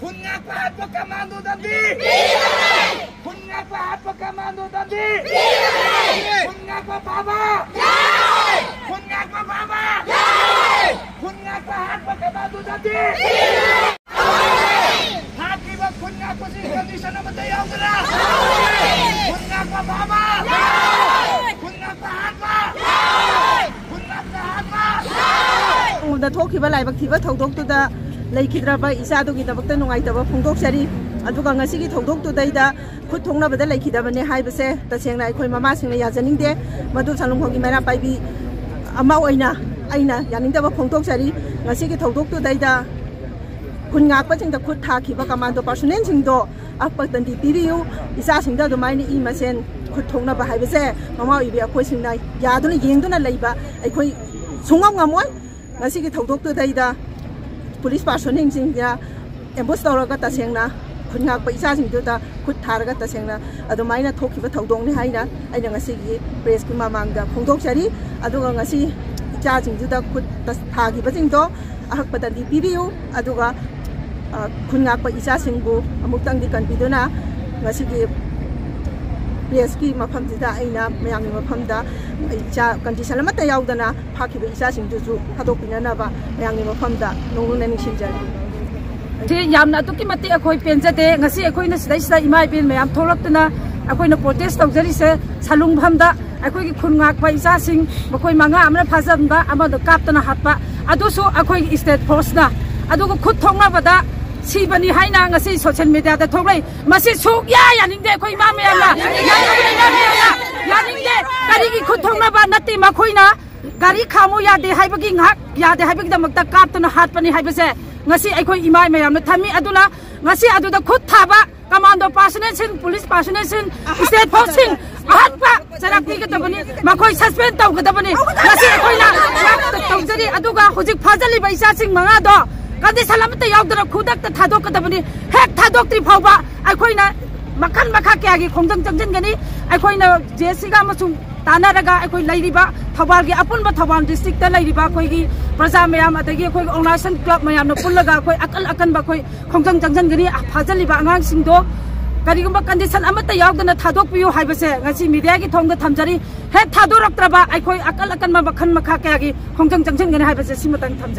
Kunapa Pagkamando Dandi! Kunapa Pagkamando Dandi! Kunapa Baba! Kunapa Baba! Kunapa Pagkamando Dandi! Hati ba kunapa si condition na matayaw ka na? Kunapa Baba! Kunapa Hatpa! Kunapa Hatpa! दा थोखिबा लाइबक थिबा थौदोक्तुदा लेखिद्राबा इसादुगी दबक्ता नुंगाइतबा फोंदोक्सरी अदुगा ngasiगी थौदोक्तुदैदा खुद थोंनाबदा लेखिदबने हाइबसे तसेंगना अखोय मामासिंगना याजनिंगदे मदु सालुंगोगी मैरा पाइबी अमा ओइना आइना यानिंगदबा फोंदोक्सरी ngasiगी थौदोक्तुदैदा खुन ngakpaसिंगदा खुद थाखिबा commando पर्सनेलसिंगदो अपक्तंदी पिबियु इसासिंगदा दुमाइनि इ मसेन खुद थोंनाबा हाइबसे मामा ओइबी अखोयसिंगना यादुना येंगदुना लैबा अखोय सुंगम ngमोय ngasiगी थौदोक्तुदैदा police personnel सिंगया एम्बुस तौरगा तसेंगना खुनगाक पैसा सिंगदुदा खुद थारगा तसेंगना अदुमाइना थोखिबा थौदोंनि हाइना आइना ngasiगी प्रेस की मामांगदा फोंदोक्सरी अदुगा ngasi इचा सिंगदुदा खुद थागिबा सिंगदो अहकपदंदी पिबियु अदुगा खुनगाक पैसा सिंगबु अमुक्तंगदी कनबिदुना ngasiगी प्रेस की मफमदिदा आइना मयामि मफमदा इचा कंडीशन अमता यावदना फाखिबा इचा सिंगदुजु हादोकपिननाबा मयामि मफमदा नोंगुना निसिंजरी थे यामना तुकी मते अखोय पेंजते ngasi अखोयना सिदाइसदा इमाइ बेन मयाम थोलक्तना अखोयना प्रोटेस्ट तौजरी से सालुंगफमदा अखोय की खुनगाक पैसा सिंग मखोय मंगा अमना फाजमबा अमदो कापतना हापा अदुसु अखोय स्टेट फोर्सना अदुगो खुद थोंनाबदा सिबनी हाइना ngasi सोशल मीडिया दा थोगलै मसी सुक यानिंगदे अखोय मा मयामना यानिंगदे करिगी खुद थोंनाबा नति मखोयना गाड़ी खामु यादे हाइबगी ngak यादे हाइबगी दमक्ता कापतना हाटपनी हाइबसे ngasi अखोय इमाइ मयामना थमी अदुना ngasi अदुदा खुद थाबा कमांडो पर्सनेल सिंग पुलिस पर्सनेल सिंग स्टेट फोर्स सिंग हाटपा चरापी गदबनी मखोय सस्पेंड तौगदबनी ngasi अखोयना तौजरी अदुगा हुजिक फाजली बैसा सिंग मंगा दो कदि सलामत यावदना खुदक थादोकदबनी हेक थादोक्त्री फावबा अखोयना मखन मखा क्यागी खोंजंग चंजनगनी अखोयना जेसीगा मसुंग तानारगा अखोय लैरिबा थौबालगी अपुनबा थौबाल डिस्ट्रिक्ट लैरिबा अखोयगी प्रजा मयाम अदगी अखोय ऑर्गेनाइजेशन क्लब मयामना पुल्लगा अखोय अकल अकनबा अखोय खोंजंग चंजनगनी फाजलिबा आंगांसिंगदो करिगुंबा कंडीशन अमता यावदना थादोकपियो हाइबसे ngasi मीडिया की थोंग थमजरी हेक थादोरक्त्रबा अखोय अकल अकनबा मखन मखा क्यागी खोंजंग चंजनगनी हाइबसे सिमतंग थम